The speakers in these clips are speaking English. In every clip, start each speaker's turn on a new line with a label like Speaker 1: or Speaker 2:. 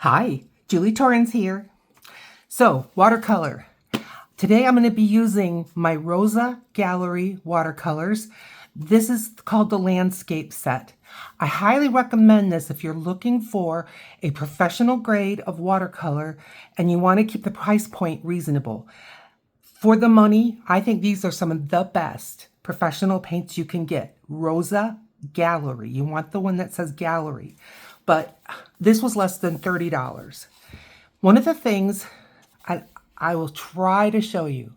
Speaker 1: Hi, Julie Torrens here. So, watercolor. Today I'm going to be using my Rosa Gallery watercolors. This is called the landscape set. I highly recommend this if you're looking for a professional grade of watercolor and you want to keep the price point reasonable. For the money, I think these are some of the best professional paints you can get. Rosa Gallery. You want the one that says Gallery. But this was less than $30. One of the things I will try to show you,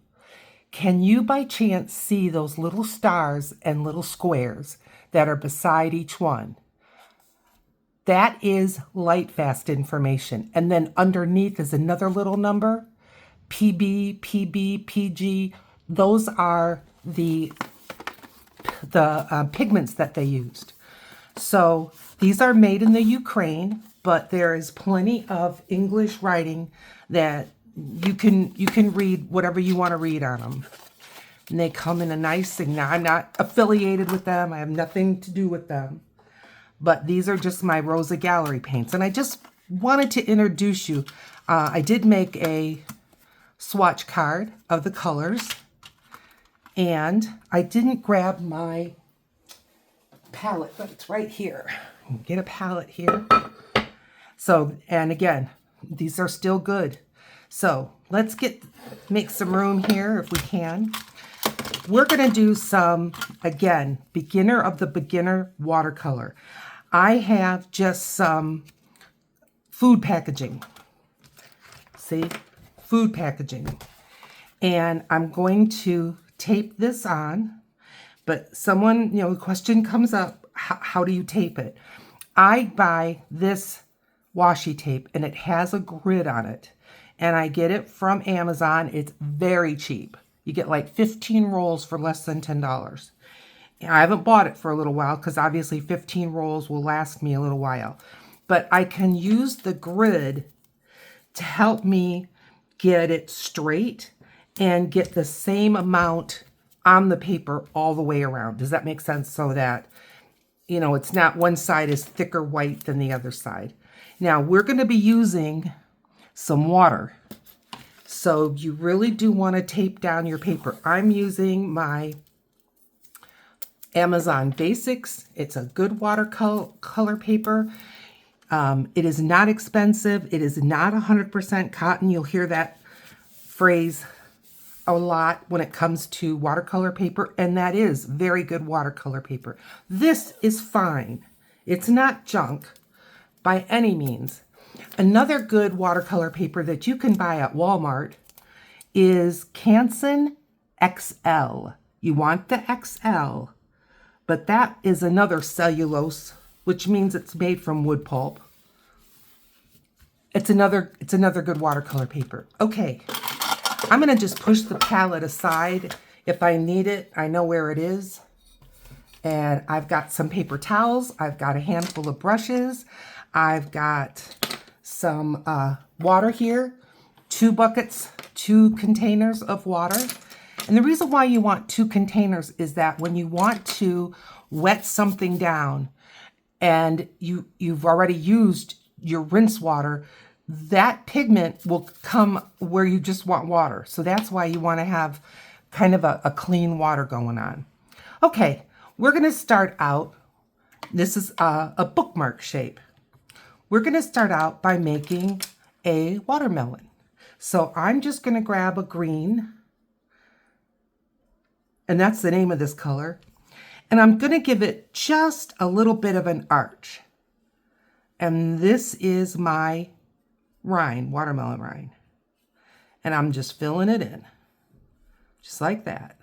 Speaker 1: can you by chance see those little stars and little squares that are beside each one? That is light fast information. And then underneath is another little number, PB, PB, PG. Those are the pigments that they used. So these are made in the Ukraine, but there is plenty of English writing that you can read whatever you want to read on them. And they come in a nice thing. Now, I'm not affiliated with them. I have nothing to do with them. But these are just my Rosa Gallery paints. And I just wanted to introduce you. I did make a swatch card of the colors. And I didn't grab my palette, but it's right here. Get a palette here. So, and again, these are still good. So let's make some room here if we can. We're going to do some, again, beginner of the beginner watercolor. I have just some food packaging. See, food packaging. And I'm going to tape this on. But someone, the question comes up, how do you tape it? I buy this washi tape and it has a grid on it. And I get it from Amazon. It's very cheap. You get like 15 rolls for less than $10. And I haven't bought it for a little while because obviously 15 rolls will last me a little while. But I can use the grid to help me get it straight and get the same amount on the paper all the way around. Does that make sense? So that, it's not one side is thicker white than the other side. Now, we're going to be using some water. So you really do want to tape down your paper. I'm using my Amazon Basics. It's a good watercolor paper. It is not expensive. It is not 100% cotton. You'll hear that phrase a lot when it comes to watercolor paper, and that is very good watercolor paper. This is fine. It's not junk by any means. Another good watercolor paper that you can buy at Walmart is Canson XL. You want the XL, but that is another cellulose, which means it's made from wood pulp. It's another good watercolor paper. Okay. I'm going to just push the palette aside. If I need it, I know where it is. And I've got some paper towels. I've got a handful of brushes. I've got some water here. 2 buckets, 2 containers of water. And the reason why you want 2 containers is that when you want to wet something down and you've already used your rinse water, that pigment will come where you just want water. So that's why you want to have kind of a clean water going on. Okay, we're going to start out. This is a bookmark shape. We're going to start out by making a watermelon. So I'm just going to grab a green, and that's the name of this color. And I'm going to give it just a little bit of an arch. And this is my rind, watermelon rind. And I'm just filling it in, just like that.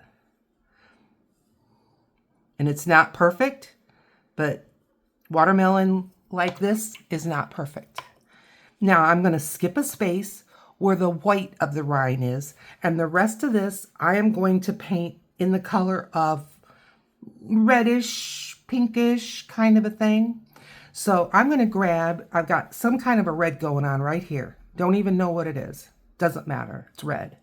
Speaker 1: And it's not perfect, but watermelon like this is not perfect. Now I'm going to skip a space where the white of the rind is, and the rest of this I am going to paint in the color of reddish, pinkish kind of a thing. So I'm going to grab, I've got some kind of a red going on right here. Don't even know what it is. Doesn't matter. It's red.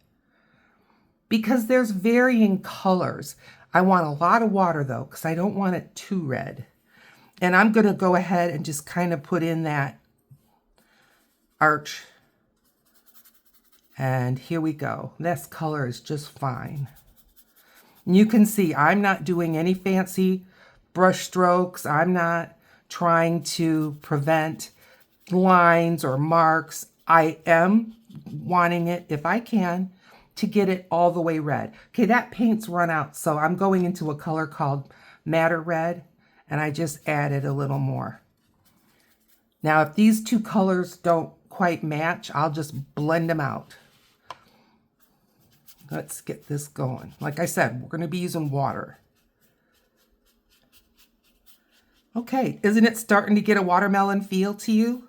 Speaker 1: Because there's varying colors. I want a lot of water though, because I don't want it too red. And I'm going to go ahead and just kind of put in that arch. And here we go. This color is just fine. And you can see I'm not doing any fancy brush strokes. I'm not trying to prevent lines or marks. I am wanting it, if I can, to get it all the way red. Okay, that paint's run out, so I'm going into a color called Madder Red, and I just added a little more. Now, if these two colors don't quite match, I'll just blend them out. Let's get this going. Like I said, we're going to be using water. Okay, isn't it starting to get a watermelon feel to you?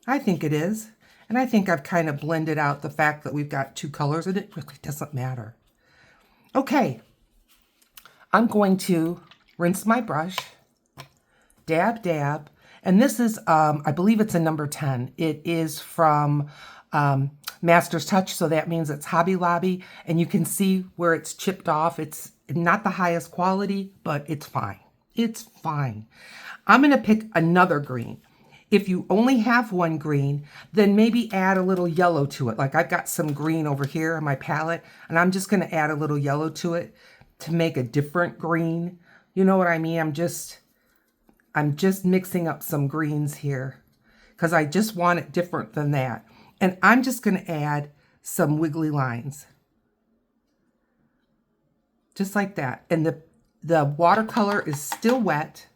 Speaker 1: I think it is. And I think I've kind of blended out the fact that we've got two colors and it really doesn't matter. Okay, I'm going to rinse my brush, dab, dab. And this is, I believe it's a number 10. It is from Master's Touch, so that means it's Hobby Lobby. And you can see where it's chipped off. It's not the highest quality, but it's fine. It's fine. I'm going to pick another green. If you only have one green, then maybe add a little yellow to it. Like I've got some green over here on my palette, and I'm just going to add a little yellow to it to make a different green. You know what I mean? I'm just mixing up some greens here because I just want it different than that. And I'm just going to add some wiggly lines. Just like that. And the watercolor is still wet,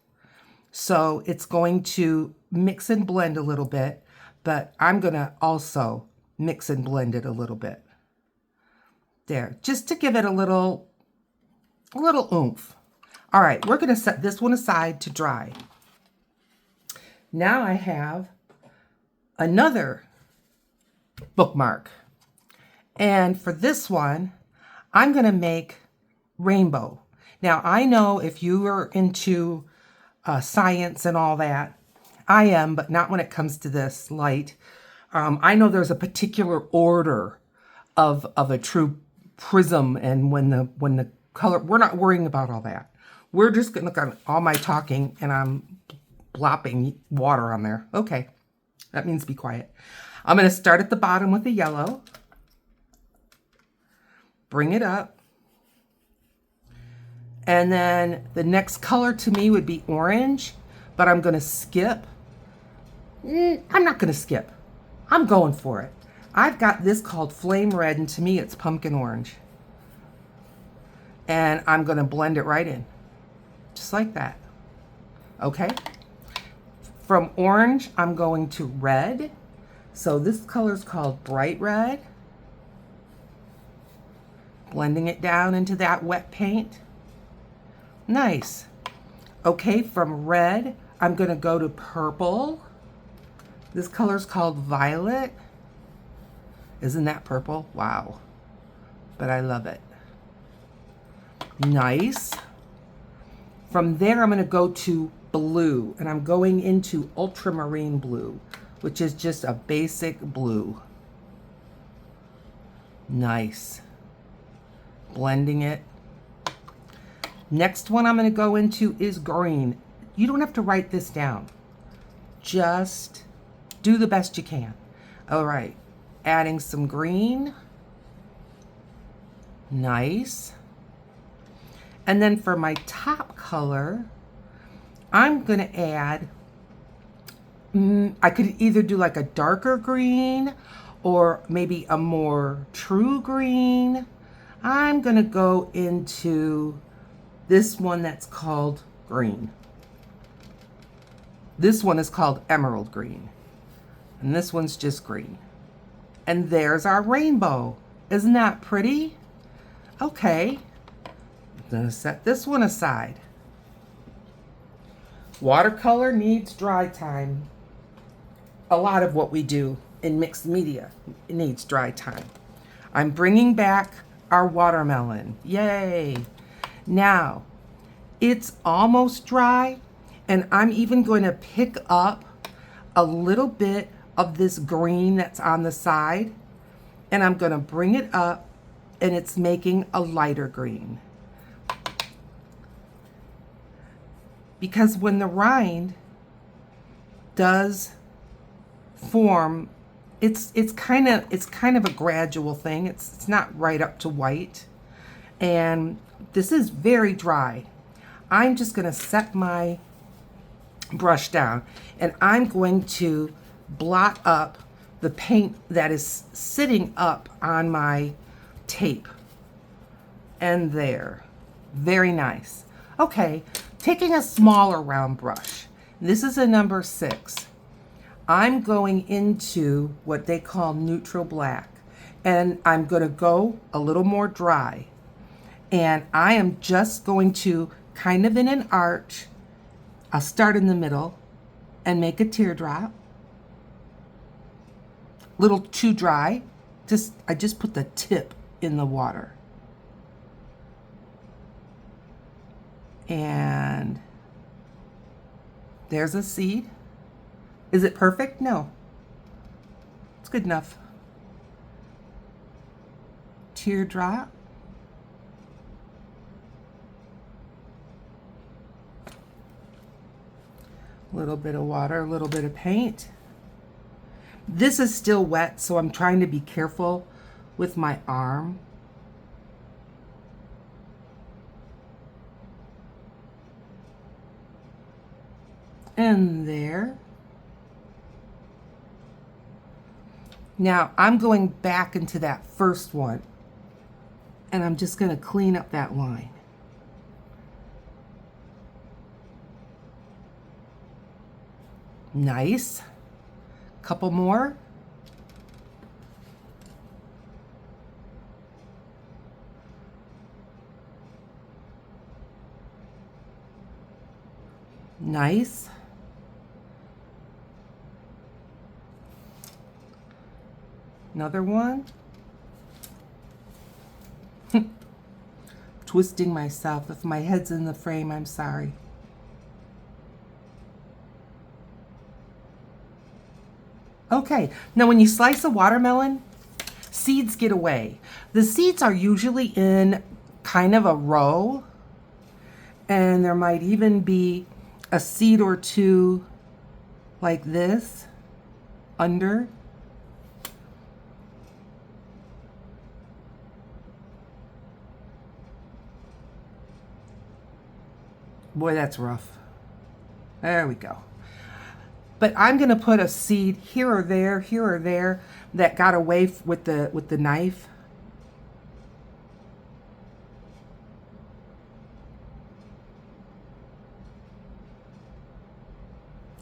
Speaker 1: so it's going to mix and blend a little bit, but I'm going to also mix and blend it a little bit. There, just to give it a little oomph. All right, we're going to set this one aside to dry. Now I have another bookmark. And for this one, I'm going to make rainbow. Now, I know if you are into science and all that, I am, but not when it comes to this light. I know there's a particular order of a true prism, and when the color, we're not worrying about all that. We're just going to look at all my talking, and I'm plopping water on there. Okay, that means be quiet. I'm going to start at the bottom with the yellow, bring it up, and then the next color to me would be orange, but I'm going to skip. I'm not going to skip. I'm going for it. I've got this called Flame Red, and to me it's pumpkin orange. And I'm going to blend it right in, just like that. Okay? From orange, I'm going to red. So this color is called Bright Red. Blending it down into that wet paint. Nice. Okay, from red, I'm going to go to purple. This color is called Violet. Isn't that purple? Wow. But I love it. Nice. From there, I'm going to go to blue, and I'm going into ultramarine blue, which is just a basic blue. Nice. Blending it. Next one I'm going to go into is green. You don't have to write this down. Just do the best you can. All right. Adding some green. Nice. And then for my top color, I'm going to add, I could either do like a darker green or maybe a more true green. I'm going to go into this one that's called green. This one is called emerald green. And this one's just green. And there's our rainbow. Isn't that pretty? Okay. I'm going to set this one aside. Watercolor needs dry time. A lot of what we do in mixed media needs dry time. I'm bringing back our watermelon. Yay! Now, it's almost dry, and I'm even going to pick up a little bit of this green that's on the side, and I'm going to bring it up, and it's making a lighter green. Because when the rind does form it's kind of a gradual thing. It's not right up to white. And this is very dry. I'm just going to set my brush down and I'm going to blot up the paint that is sitting up on my tape. And there. Very nice. Okay, taking a smaller round brush. This is a number 6. I'm going into what they call neutral black. And I'm going to go a little more dry. And I am just going to, kind of in an arch, I'll start in the middle and make a teardrop. Little too dry. I just put the tip in the water. And there's a seed. Is it perfect? No. It's good enough. Teardrop. A little bit of water, a little bit of paint. This is still wet, so I'm trying to be careful with my arm. And there. Now I'm going back into that first one and I'm just going to clean up that line. Nice. Couple more. Nice. Another one. Twisting myself. If my head's in the frame, I'm sorry. Okay, now when you slice a watermelon, seeds get away. The seeds are usually in kind of a row, and there might even be a seed or two like this under. Boy, that's rough. There we go. But I'm going to put a seed here or there that got away with the knife.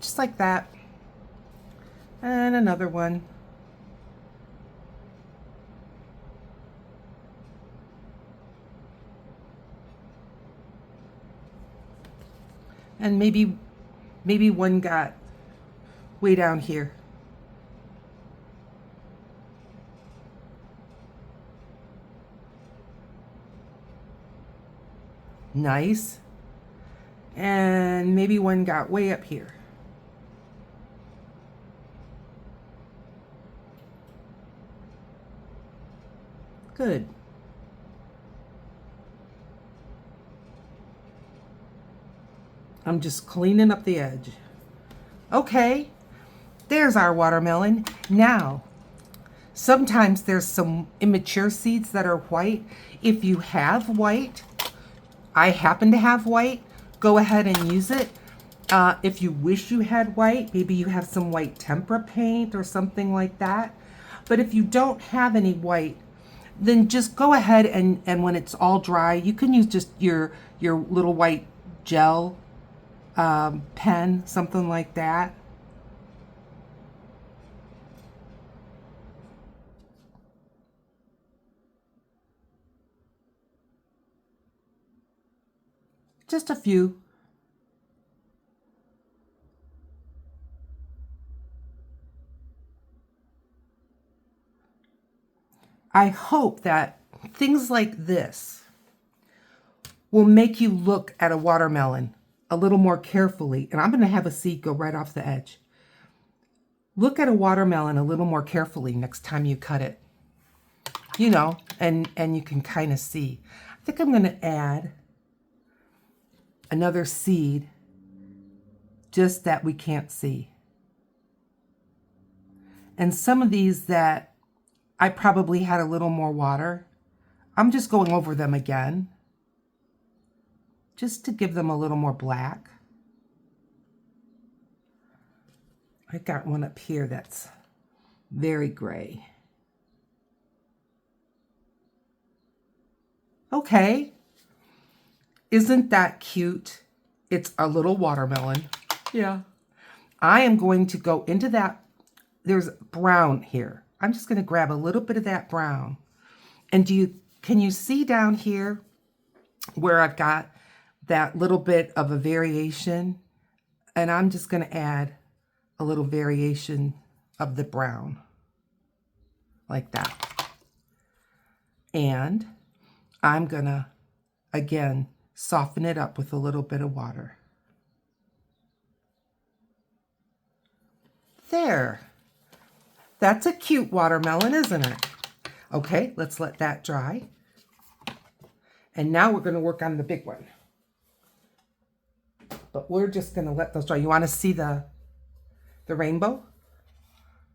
Speaker 1: Just like that. And another one. And maybe one got way down here. Nice. And maybe one got way up here. Good. I'm just cleaning up the edge. Okay, there's our watermelon. Now, sometimes there's some immature seeds that are white. If you have white, I happen to have white, go ahead and use it. If you wish you had white, maybe you have some white tempera paint or something like that. But if you don't have any white, then just go ahead and when it's all dry, you can use just your little white gel pen, something like that. Just a few. I hope that things like this will make you look at a watermelon a little more carefully. And I'm going to have a seed go right off the edge. Look at a watermelon a little more carefully next time you cut it. You know, and you can kind of see. I think I'm going to add another seed just that we can't see. And some of these that I probably had a little more water, I'm just going over them again, just to give them a little more black. I got one up here that's very gray. Okay, isn't that cute? It's a little watermelon. Yeah. I am going to go into that. There's brown here. I'm just going to grab a little bit of that brown. And can you see down here where I've got that little bit of a variation? And I'm just going to add a little variation of the brown like that. And I'm going to, again, soften it up with a little bit of water. There. That's a cute watermelon, isn't it? Okay, let's let that dry. And now we're going to work on the big one. But we're just going to let those dry. You want to see the rainbow?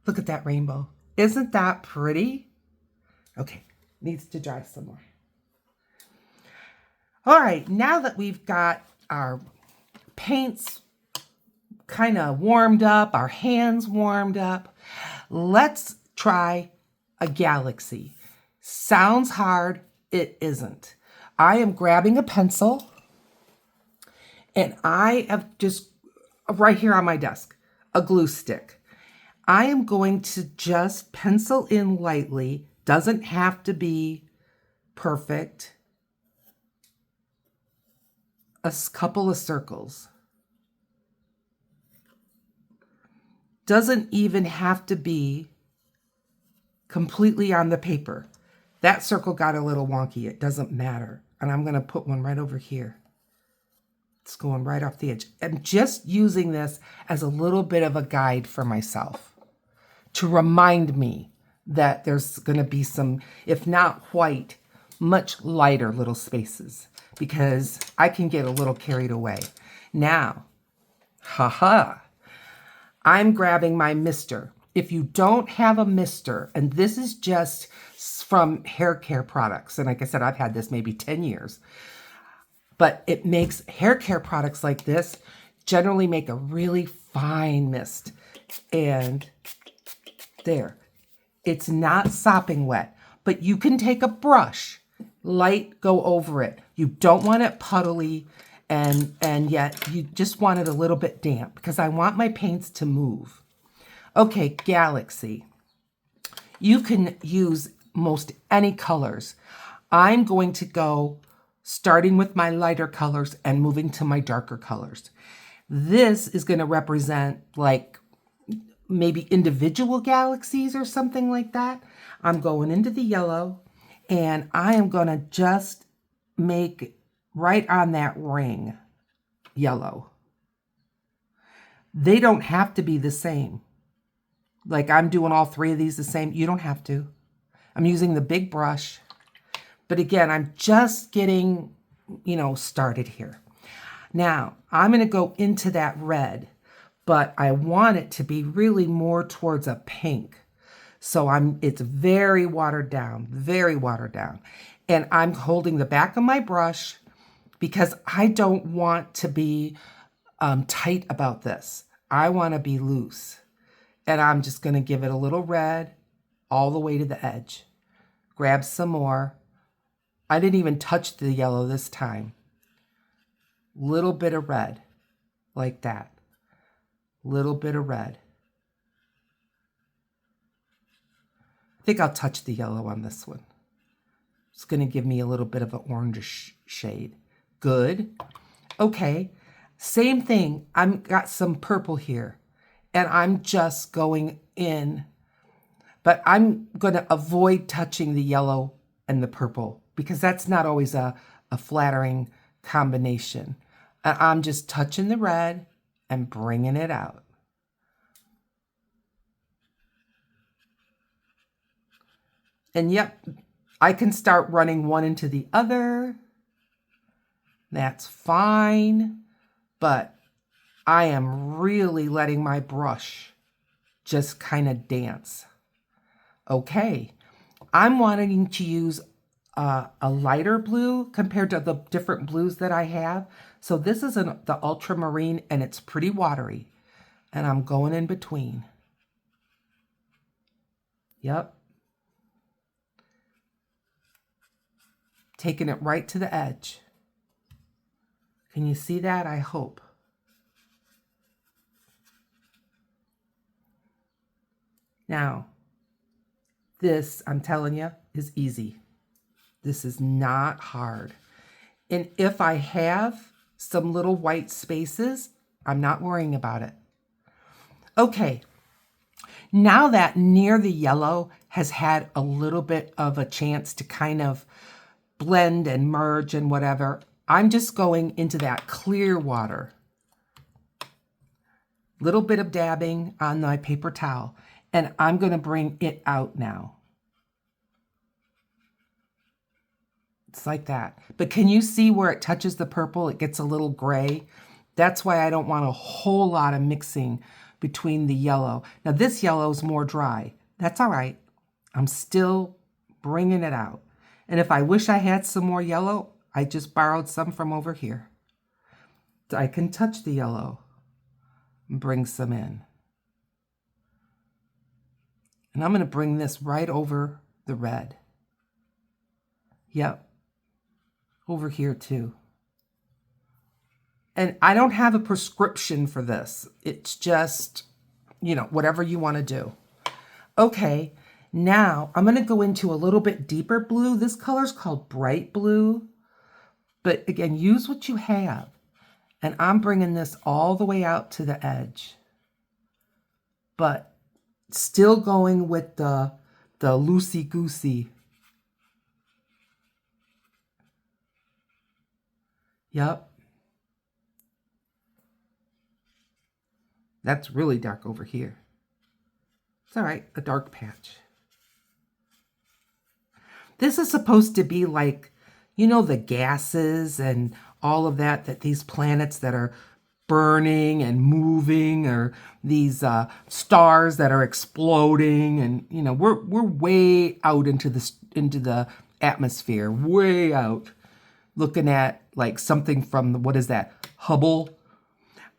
Speaker 1: Look at that rainbow. Isn't that pretty? Okay, needs to dry some more. All right, now that we've got our paints kind of warmed up, our hands warmed up, let's try a galaxy. Sounds hard, it isn't. I am grabbing a pencil and I have just, right here on my desk, a glue stick. I am going to just pencil in lightly, doesn't have to be perfect, a couple of circles. Doesn't even have to be completely on the paper. That circle got a little wonky. It doesn't matter. And I'm going to put one right over here. It's going right off the edge. I'm just using this as a little bit of a guide for myself to remind me that there's going to be some, if not white, much lighter little spaces, because I can get a little carried away. Now, I'm grabbing my mister. If you don't have a mister, and this is just from hair care products, and like I said, I've had this maybe 10 years, but it makes hair care products like this generally make a really fine mist. And there, it's not sopping wet, but you can take a brush, light, go over it. You don't want it puddly, and yet you just want it a little bit damp because I want my paints to move. Okay, galaxy. You can use most any colors. I'm going to go starting with my lighter colors and moving to my darker colors. This is going to represent like maybe individual galaxies or something like that. I'm going into the yellow and I am going to just make right on that ring yellow. They don't have to be the same. Like I'm doing all three of these the same. You don't have to. I'm using the big brush. But again, I'm just getting, started here. Now, I'm going to go into that red, but I want it to be really more towards a pink. So it's very watered down, very watered down. And I'm holding the back of my brush because I don't want to be tight about this. I want to be loose. And I'm just going to give it a little red all the way to the edge. Grab some more. I didn't even touch the yellow this time. Little bit of red, like that. Little bit of red. I think I'll touch the yellow on this one. It's going to give me a little bit of an orange shade. Good. Okay. Same thing. I've got some purple here. And I'm just going in. But I'm going to avoid touching the yellow and the purple because that's not always a flattering combination. I'm just touching the red and bringing it out. And yep, I can start running one into the other. That's fine. But I am really letting my brush just kind of dance. Okay, I'm wanting to use a lighter blue compared to the different blues that I have. So this is the ultramarine, and it's pretty watery. And I'm going in between. Yep. Taking it right to the edge. Can you see that? I hope. Now, this, I'm telling you, is easy. This is not hard. And if I have some little white spaces, I'm not worrying about it. Okay, now that near the yellow has had a little bit of a chance to kind of blend and merge and whatever, I'm just going into that clear water. Little bit of dabbing on my paper towel, and I'm going to bring it out now. It's like that. But can you see where it touches the purple? It gets a little gray. That's why I don't want a whole lot of mixing between the yellow. Now this yellow is more dry. That's all right. I'm still bringing it out. And if I wish I had some more yellow, I just borrowed some from over here. I can touch the yellow and bring some in. And I'm going to bring this right over the red. Yep. Over here too. And I don't have a prescription for this. It's just, you know, whatever you want to do. Okay, now I'm going to go into a little bit deeper blue. This color is called bright blue. But again, use what you have. And I'm bringing this all the way out to the edge. But still going with the loosey-goosey. Yep. That's really dark over here. It's all right, a dark patch. This is supposed to be like, you know, the gases and all of that, that these planets that are burning and moving, or these stars that are exploding, and you know, we're way out into the atmosphere, way out, looking at like something from what is that, Hubble?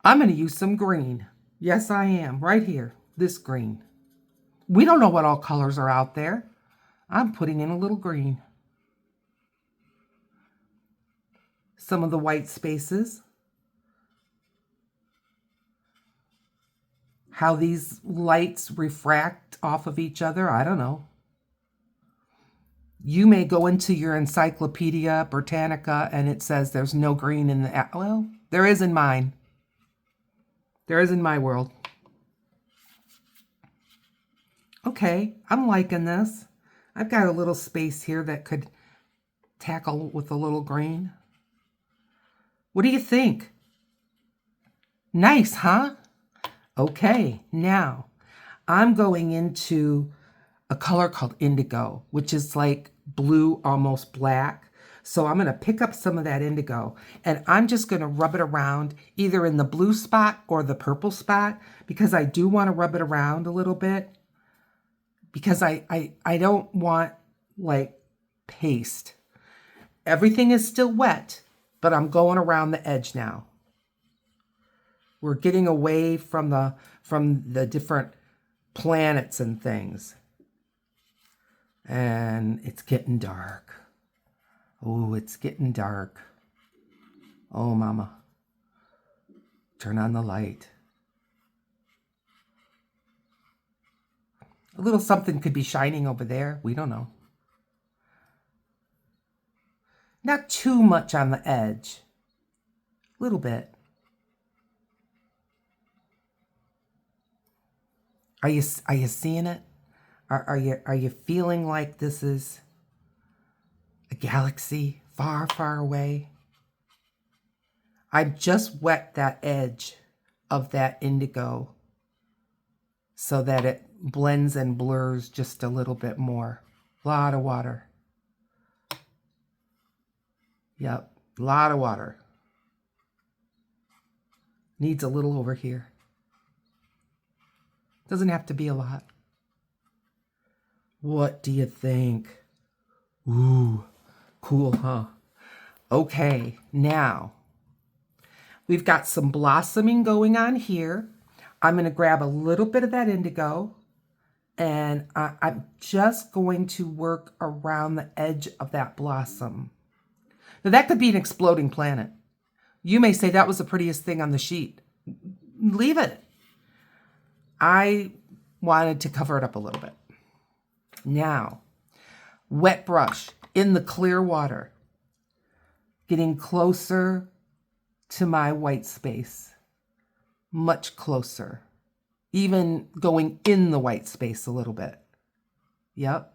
Speaker 1: I'm going to use some green. Yes, I am, right here, this green. We don't know what all colors are out there. I'm putting in a little green. Some of the white spaces. How these lights refract off of each other, I don't know. You may go into your Encyclopedia Britannica and it says there's no green in the, well, there is in mine. There is in my world. Okay, I'm liking this. I've got a little space here that could tackle with a little green. What do you think? Nice, huh? Okay, now I'm going into a color called indigo, which is like blue, almost black. So I'm going to pick up some of that indigo and I'm just going to rub it around either in the blue spot or the purple spot, because I do want to rub it around a little bit, because I don't want like paste. Everything is still wet, but I'm going around the edge now. We're getting away from the different planets and things. And it's getting dark. Oh, it's getting dark. Oh, mama. Turn on the light. A little something could be shining over there. We don't know. Not too much on the edge. A little bit. Are you seeing it? Are you feeling like this is a galaxy far, far away? I've just wet that edge of that indigo so that it blends and blurs just a little bit more. A lot of water. Yep, a lot of water. Needs a little over here. Doesn't have to be a lot. What do you think? Ooh, cool, huh? Okay, now we've got some blossoming going on here. I'm going to grab a little bit of that indigo, and I'm just going to work around the edge of that blossom. Now that could be an exploding planet. You may say that was the prettiest thing on the sheet. Leave it. I wanted to cover it up a little bit. Now, wet brush in the clear water, getting closer to my white space, much closer, even going in the white space a little bit. Yep.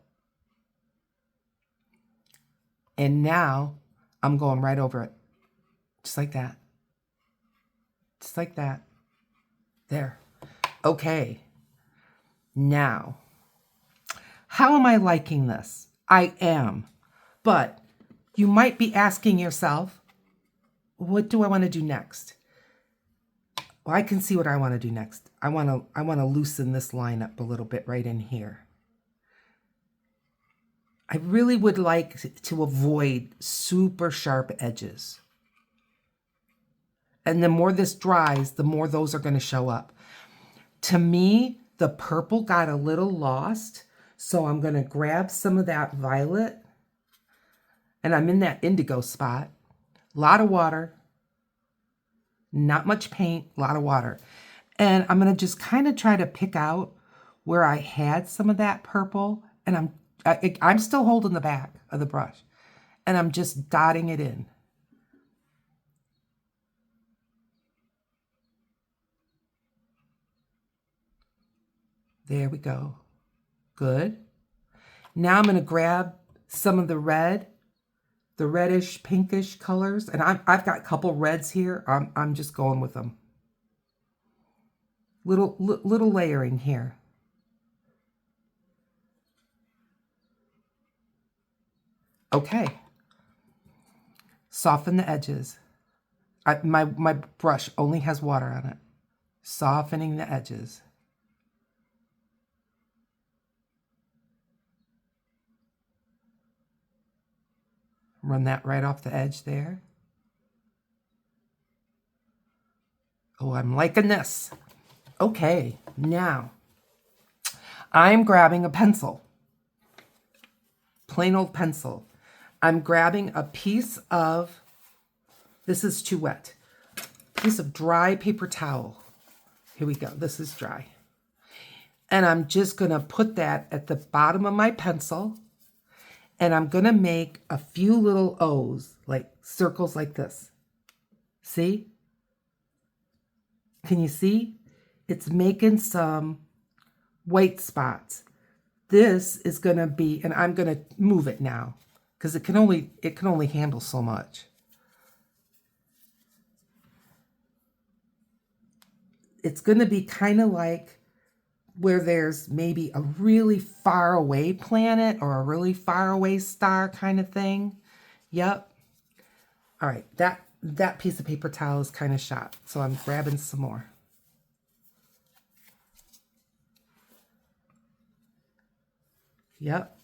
Speaker 1: And now I'm going right over it, just like that. Just like that. There. Okay. Now, how am I liking this? I am. But you might be asking yourself, what do I want to do next? Well, I can see what I want to do next. I want to loosen this line up a little bit right in here. I really would like to avoid super sharp edges. And the more this dries, the more those are going to show up. To me, the purple got a little lost, so I'm going to grab some of that violet, and I'm in that indigo spot. A lot of water, not much paint, a lot of water. And I'm going to just kind of try to pick out where I had some of that purple, and I'm still holding the back of the brush, and I'm just dotting it in. There we go. Good. Now I'm going to grab some of the red, the reddish, pinkish colors, and I've got a couple reds here. I'm just going with them. Little layering here. Okay. Soften the edges. My brush only has water on it. Softening the edges. Run that right off the edge there. Oh, I'm liking this. Okay, now I'm grabbing a pencil. Plain old pencil. I'm grabbing a piece of, this is too wet, piece of dry paper towel. Here we go, this is dry. And I'm just gonna put that at the bottom of my pencil, and I'm gonna make a few little O's, like circles like this. See? Can you see? It's making some white spots. This is gonna be, and I'm gonna move it now because it can only handle so much. It's gonna be kind of like where there's maybe a really far away planet or a really far away star kind of thing. Yep. All right, that piece of paper towel is kind of shot, so I'm grabbing some more. Yep.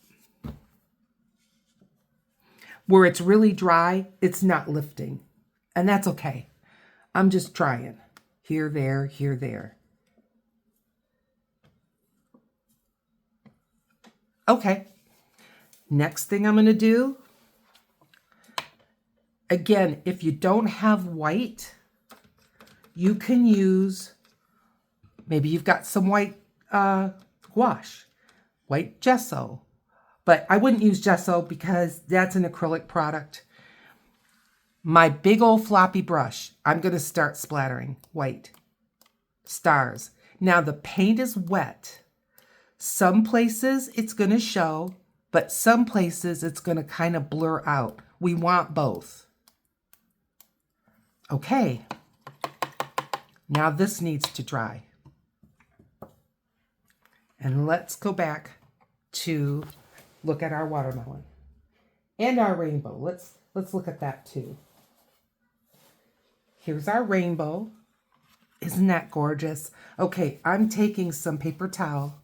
Speaker 1: Where it's really dry, it's not lifting, and that's okay. I'm just trying. Here, there, here, there. Okay. Next thing I'm going to do, again, if you don't have white, you can use, maybe you've got some white gouache, white gesso, but I wouldn't use gesso because that's an acrylic product. My big old floppy brush, I'm going to start splattering white stars. Now the paint is wet. Some places it's going to show, but some places it's going to kind of blur out. We want both. Okay. Now this needs to dry. And let's go back to look at our watermelon and our rainbow. Let's look at that too. Here's our rainbow. Isn't that gorgeous? Okay, I'm taking some paper towel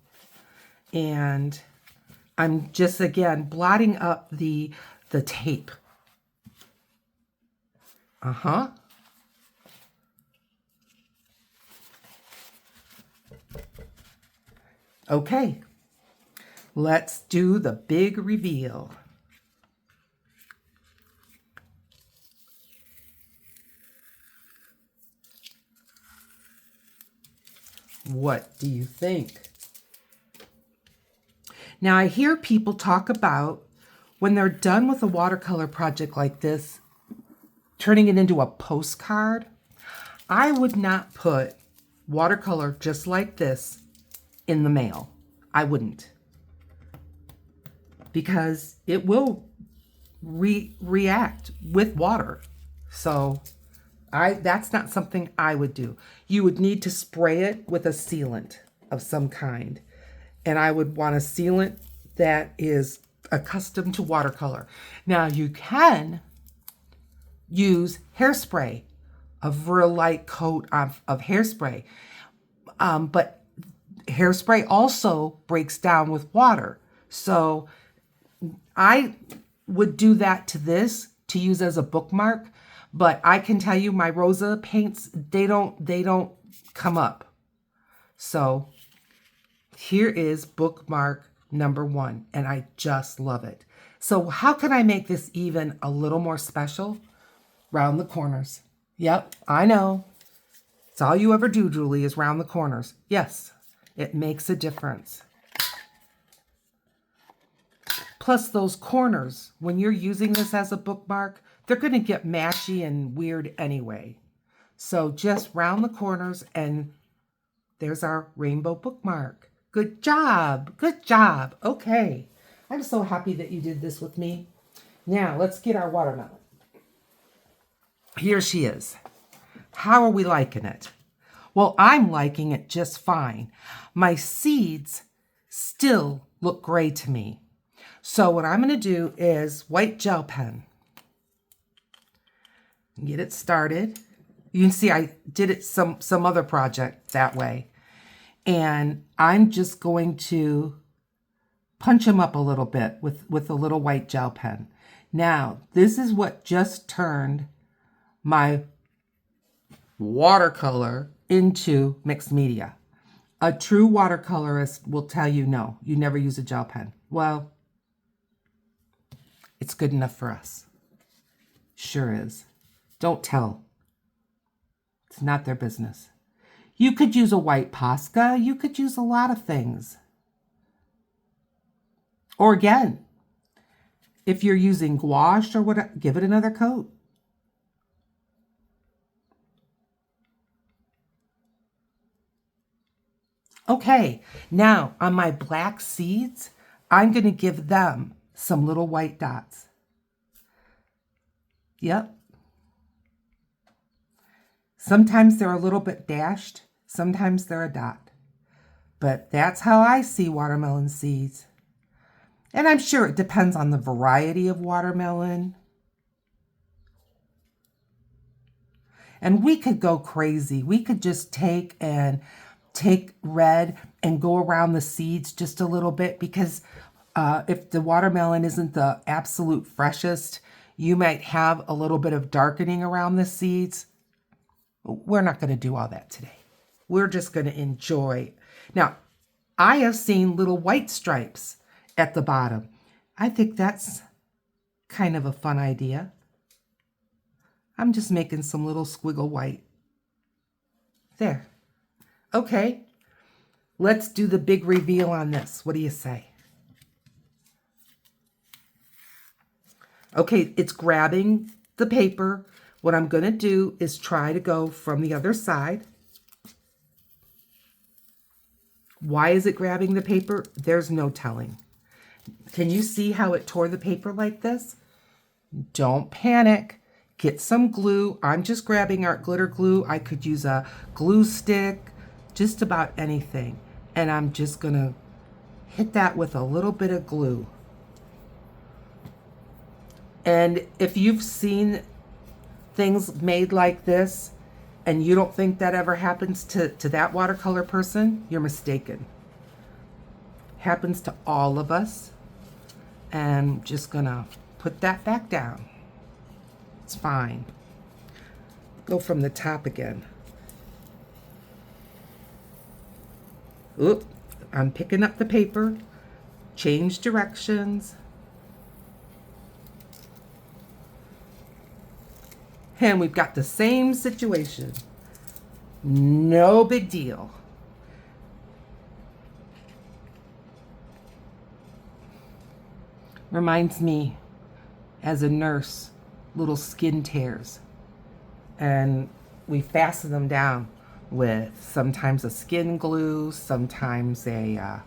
Speaker 1: and I'm just, again, blotting up the tape. Uh-huh. Okay, let's do the big reveal. What do you think? Now, I hear people talk about when they're done with a watercolor project like this, turning it into a postcard. I would not put watercolor just like this in the mail. I wouldn't. Because it will react with water. So that's not something I would do. You would need to spray it with a sealant of some kind. And I would want a sealant that is accustomed to watercolor. Now you can use hairspray, a real light coat of hairspray. But hairspray also breaks down with water. So I would do that to this to use as a bookmark. But I can tell you my Rosa paints, they don't come up. So here is bookmark number 1, and I just love it. So how can I make this even a little more special? Round the corners. Yep, I know. It's all you ever do, Julie, is round the corners. Yes, it makes a difference. Plus those corners, when you're using this as a bookmark, they're going to get matchy and weird anyway. So just round the corners, and there's our rainbow bookmark. Good job. Good job. Okay. I'm so happy that you did this with me. Now let's get our watermelon. Here she is. How are we liking it? Well, I'm liking it just fine. My seeds still look gray to me. So what I'm going to do is white gel pen. Get it started. You can see I did it some other project that way. And I'm just going to punch them up a little bit with a little white gel pen. Now, this is what just turned my watercolor into mixed media. A true watercolorist will tell you, no, you never use a gel pen. Well, it's good enough for us. Sure is. Don't tell. It's not their business. You could use a white Posca. You could use a lot of things. Or again, if you're using gouache or whatever, give it another coat. Okay, now on my black seeds, I'm going to give them some little white dots. Yep. Sometimes they're a little bit dashed, sometimes they're a dot. But that's how I see watermelon seeds. And I'm sure it depends on the variety of watermelon. And we could go crazy. We could just take red and go around the seeds just a little bit, because if the watermelon isn't the absolute freshest, you might have a little bit of darkening around the seeds. We're not going to do all that today. We're just going to enjoy. Now, I have seen little white stripes at the bottom. I think that's kind of a fun idea. I'm just making some little squiggle white. There. Okay, let's do the big reveal on this. What do you say? Okay, it's grabbing the paper. What I'm going to do is try to go from the other side. Why is it grabbing the paper? There's no telling. Can you see how it tore the paper like this? Don't panic. Get some glue. I'm just grabbing art glitter glue. I could use a glue stick, just about anything. And I'm just going to hit that with a little bit of glue. And if you've seen things made like this, and you don't think that ever happens to that watercolor person, you're mistaken. Happens to all of us. And just gonna put that back down. It's fine. Go from the top again. Oop, I'm picking up the paper. Change directions. And we've got the same situation. No big deal. Reminds me, as a nurse, little skin tears. And we fasten them down with sometimes a skin glue, sometimes a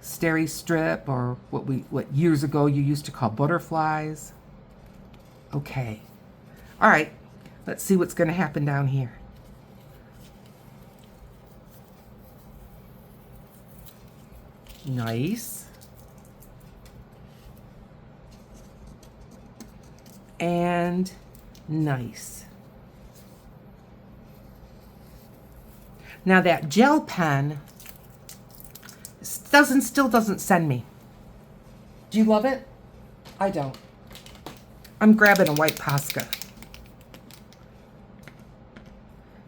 Speaker 1: steri strip, or what years ago you used to call butterflies. Okay. All right. Let's see what's going to happen down here. Nice. And nice. Now that gel pen still doesn't send me. Do you love it? I don't. I'm grabbing a white Posca.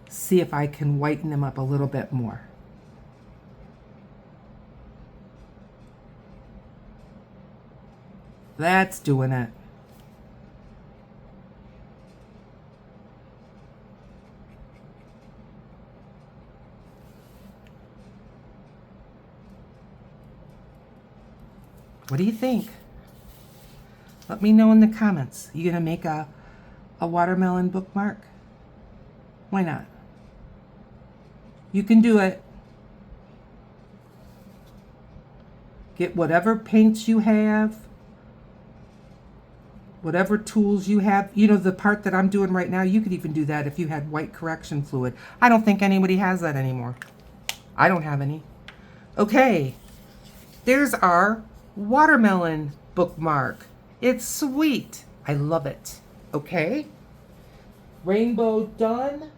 Speaker 1: See if I can whiten them up a little bit more. That's doing it. What do you think? Let me know in the comments. You gonna make a watermelon bookmark? Why not? You can do it. Get whatever paints you have, whatever tools you have. You know, the part that I'm doing right now, you could even do that if you had white correction fluid. I don't think anybody has that anymore. I don't have any. Okay, there's our watermelon bookmark. It's sweet. I love it. Okay, rainbow done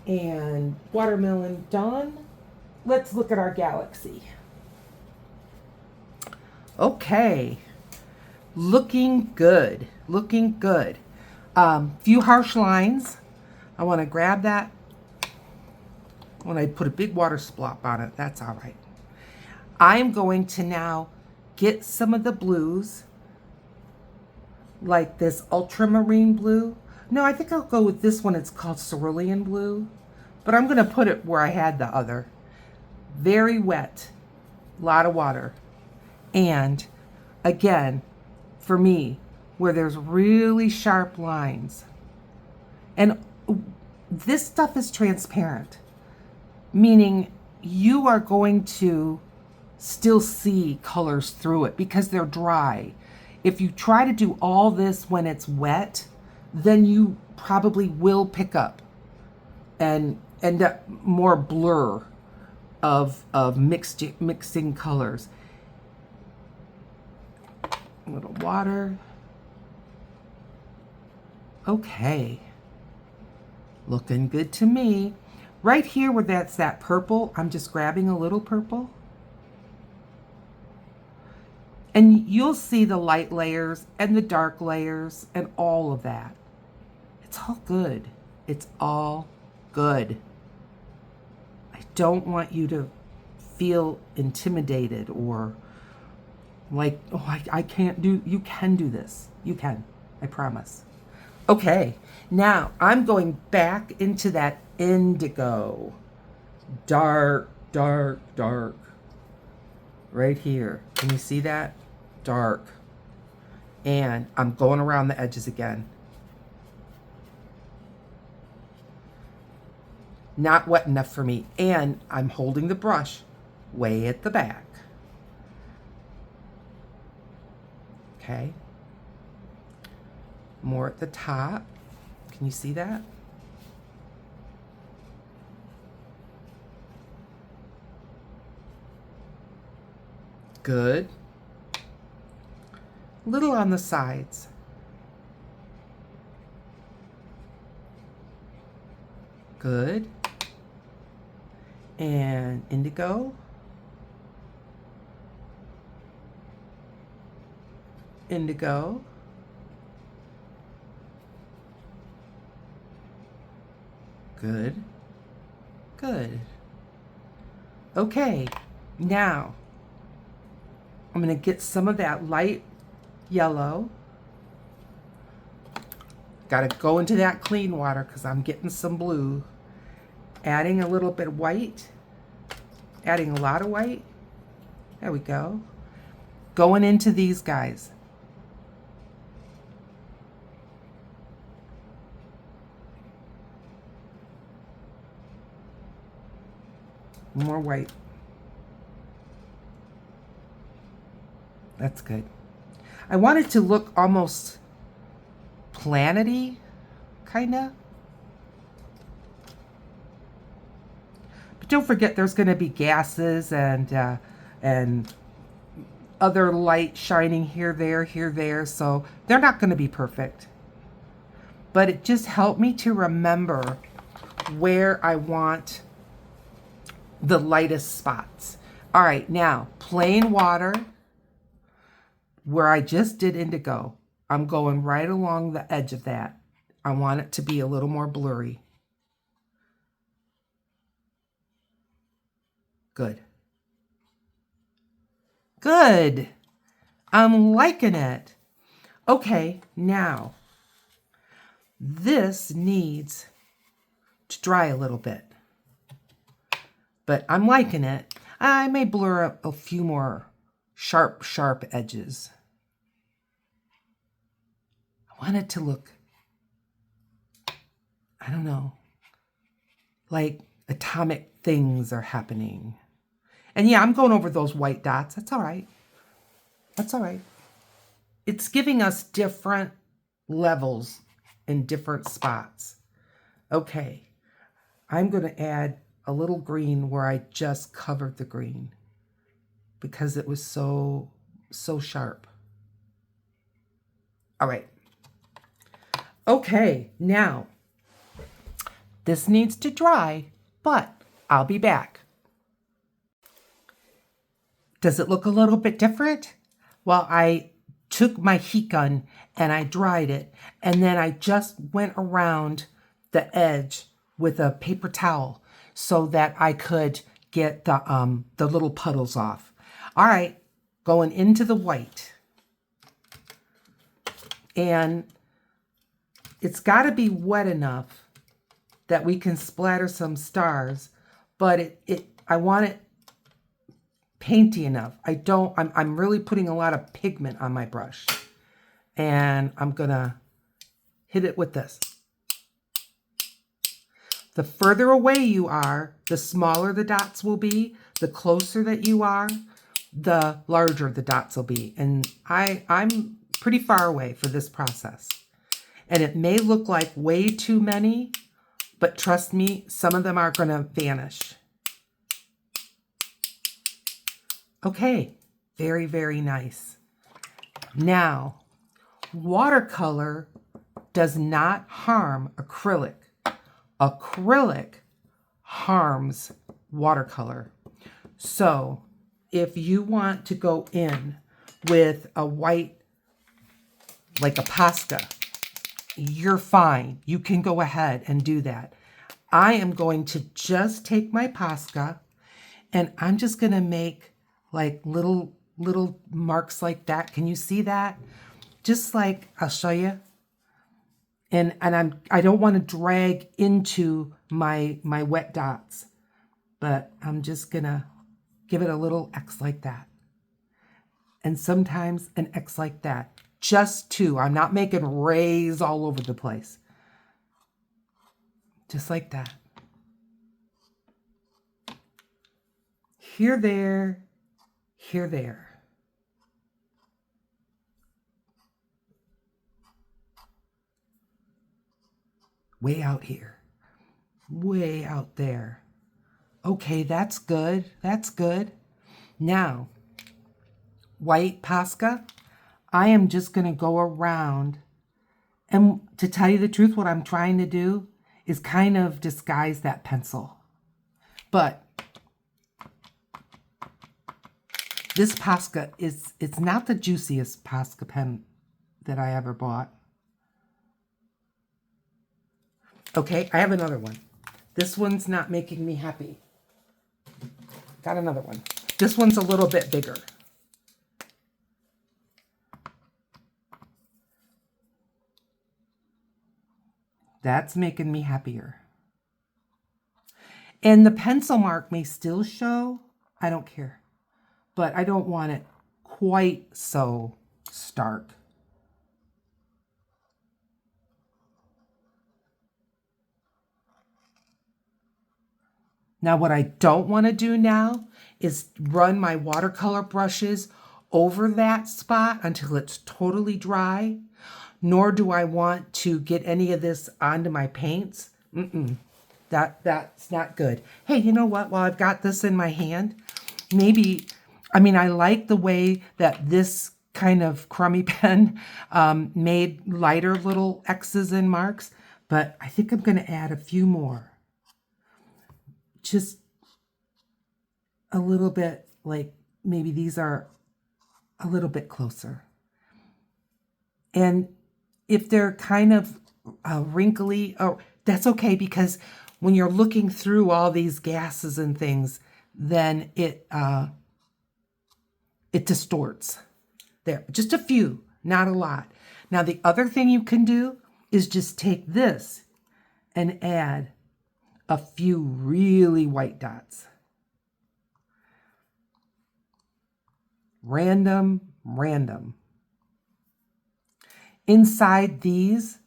Speaker 1: and watermelon done. Let's look at our galaxy. Okay, looking good, looking good. Few harsh lines. I want to grab that. When I put a big water splop on it, that's all right. I'm going to now get some of the blues, like this ultramarine blue. No, I think I'll go with this one. It's called cerulean blue, but I'm going to put it where I had the other. Very wet, a lot of water. And again, for me, where there's really sharp lines. And this stuff is transparent, meaning you are going to still see colors through it because they're dry. If you try to do all this when it's wet, then you probably will pick up and end up more blur of mixing colors. A little water. Okay. Looking good to me. Right here where that's that purple, I'm just grabbing a little purple. And you'll see the light layers and the dark layers and all of that. It's all good. It's all good. I don't want you to feel intimidated or like, oh, I can't do, you can do this. You can, I promise. Okay, now I'm going back into that indigo. Dark, dark, dark. Right here. Can you see that? Dark. And I'm going around the edges again. Not wet enough for me. And I'm holding the brush way at the back. Okay. More at the top. Can you see that? Good. Little on the sides. Good. And indigo. Indigo. Good. Good. Okay, now I'm going to get some of that light yellow. Got to go into that clean water because I'm getting some blue. Adding a little bit of white. Adding a lot of white. There we go. Going into these guys. More white. That's good. I want it to look almost planety, kind of. But don't forget there's going to be gases and other light shining here, there. So they're not going to be perfect. But it just helped me to remember where I want the lightest spots. All right, now plain water where I just did indigo. I'm going right along the edge of that. I want it to be a little more blurry. Good. Good. I'm liking it. Okay, now this needs to dry a little bit. But I'm liking it. I may blur up a few more sharp edges. I want it to look, I don't know, like atomic things are happening. And yeah, I'm going over those white dots. That's all right. That's all right. It's giving us different levels in different spots. Okay, I'm going to add a little green where I just covered the green because it was so sharp. All right. Okay, now this needs to dry, but I'll be back. Does it look a little bit different? Well, I took my heat gun and I dried it, and then I just went around the edge with a paper towel so that I could get the little puddles off. All right, going into the white. And it's got to be wet enough that we can splatter some stars, but I want it painty enough. I'm really putting a lot of pigment on my brush. And I'm gonna hit it with this. The further away you are, the smaller the dots will be. The closer that you are, the larger the dots will be. And I'm pretty far away for this process. And it may look like way too many, but trust me, some of them are gonna vanish. Okay, very, very nice. Now, watercolor does not harm acrylic. Acrylic harms watercolor. So if you want to go in with a white, like a Posca, you're fine. You can go ahead and do that. I am going to just take my Posca and I'm just going to make like little marks like that. Can you see that? Just like, I'll show you. And I don't want to drag into my wet dots, but I'm just gonna give it a little X like that. And sometimes an X like that. Just two. I'm not making rays all over the place. Just like that. Here, there, here, there. Way out here. Way out there. Okay, that's good. That's good. Now, white Posca, I am just going to go around. And to tell you the truth, what I'm trying to do is kind of disguise that pencil. But this Posca it's not the juiciest Posca pen that I ever bought. Okay, I have another one. This one's not making me happy. Got another one. This one's a little bit bigger. That's making me happier. And the pencil mark may still show. I don't care. But I don't want it quite so stark. Now what I don't want to do now is run my watercolor brushes over that spot until it's totally dry. Nor do I want to get any of this onto my paints. That's not good. Hey, you know what? While I've got this in my hand, maybe, I like the way that this kind of crummy pen made lighter little X's and marks, but I think I'm going to add a few more. Just a little bit, like maybe these are a little bit closer. And if they're kind of wrinkly, oh, that's okay, because when you're looking through all these gases and things, then it distorts. There, just a few, not a lot. Now, the other thing you can do is just take this and add a few really white dots. Random. Inside these,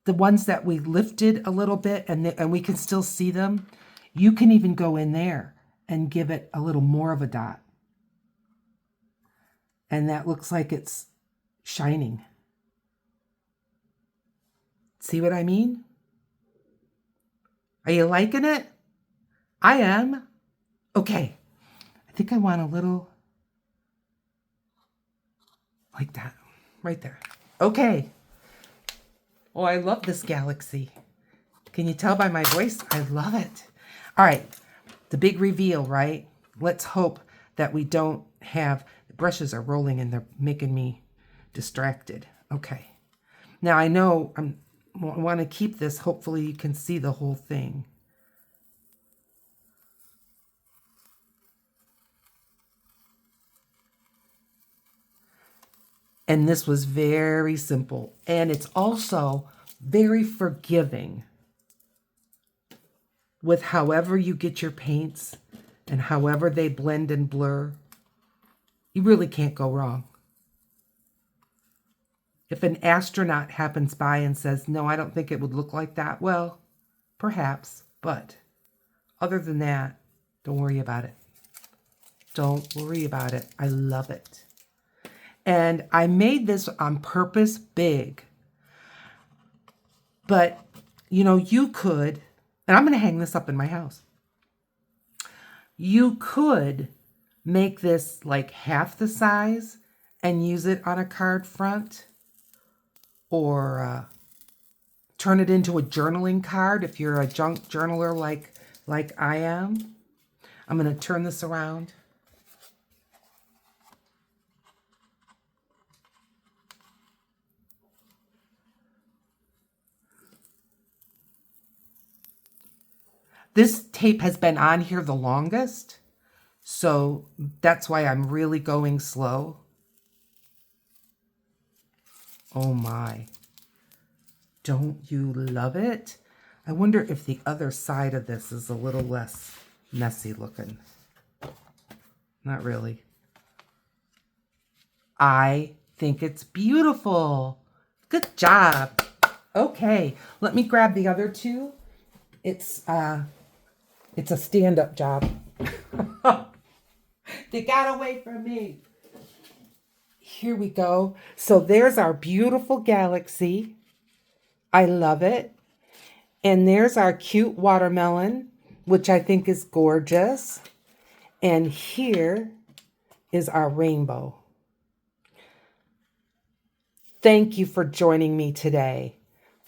Speaker 1: the ones that we lifted a little bit and we can still see them, you can even go in there and give it a little more of a dot. And that looks like it's shining. See what I mean? Are you liking it? I am. Okay. I think I want a little like that, right there. Okay. Oh, I love this galaxy. Can you tell by my voice? I love it. All right. The big reveal, right? Let's hope that we don't have, the brushes are rolling and they're making me distracted. Okay. Now I know I want to keep this. Hopefully you can see the whole thing. And this was very simple. And it's also very forgiving with however you get your paints and however they blend and blur. You really can't go wrong. If an astronaut happens by and says, no, I don't think it would look like that, well, perhaps. But other than that, don't worry about it. Don't worry about it. I love it. And I made this on purpose big. But, you know, you could, and I'm going to hang this up in my house. You could make this like half the size and use it on a card front, or turn it into a journaling card if you're a junk journaler like I am. I'm going to turn this around. This tape has been on here the longest, so that's why I'm really going slow. Oh my. Don't you love it? I wonder if the other side of this is a little less messy looking. Not really. I think it's beautiful. Good job. Okay, let me grab the other two. It's a stand-up job. They got away from me. Here we go. So there's our beautiful galaxy. I love it. And there's our cute watermelon, which I think is gorgeous. And here is our rainbow. Thank you for joining me today.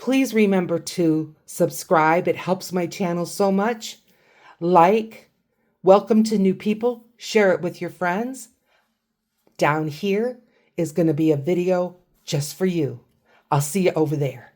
Speaker 1: Please remember to subscribe. It helps my channel so much. Like, welcome to new people. Share it with your friends. Down here is going to be a video just for you. I'll see you over there.